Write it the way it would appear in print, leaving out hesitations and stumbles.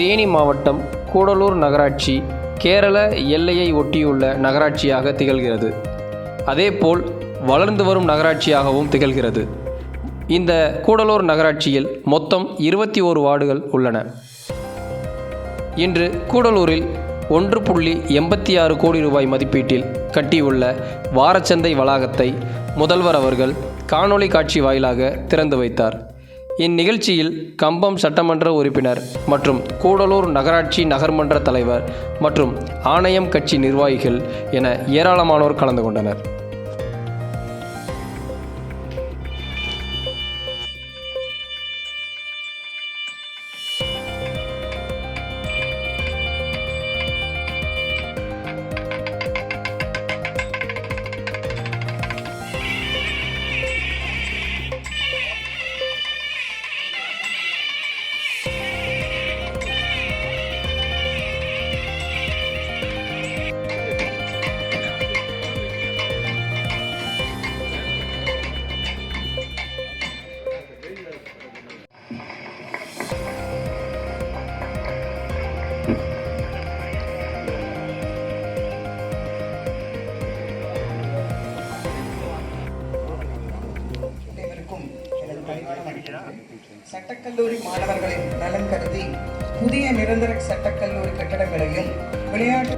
தேனி மாவட்டம் கூடலூர் நகராட்சி கேரள எல்லையை ஒட்டியுள்ள நகராட்சியாக திகழ்கிறது. அதேபோல் வளர்ந்து வரும் நகராட்சியாகவும் திகழ்கிறது. இந்த கூடலூர் நகராட்சியில் மொத்தம் 21 வார்டுகள் உள்ளன. இன்று கூடலூரில் 1.86 கோடி ரூபாய் மதிப்பீட்டில் கட்டியுள்ள வாரச்சந்தை வளாகத்தை முதல்வர் அவர்கள் காணொளி காட்சி வாயிலாக திறந்து வைத்தார். இந்நிகழ்ச்சியில் கம்பம் சட்டமன்ற உறுப்பினர் மற்றும் கூடலூர் நகராட்சி நகர்மன்ற தலைவர் மற்றும் ஆணையம் கட்சி நிர்வாகிகள் என ஏராளமானோர் கலந்து கொண்டனர். சட்டக்கல்லூரி மாணவர்களின் நலன் கருதி புதிய நிரந்தர சட்டக்கல்லூரி கட்டடங்களையும் விளையாட்டு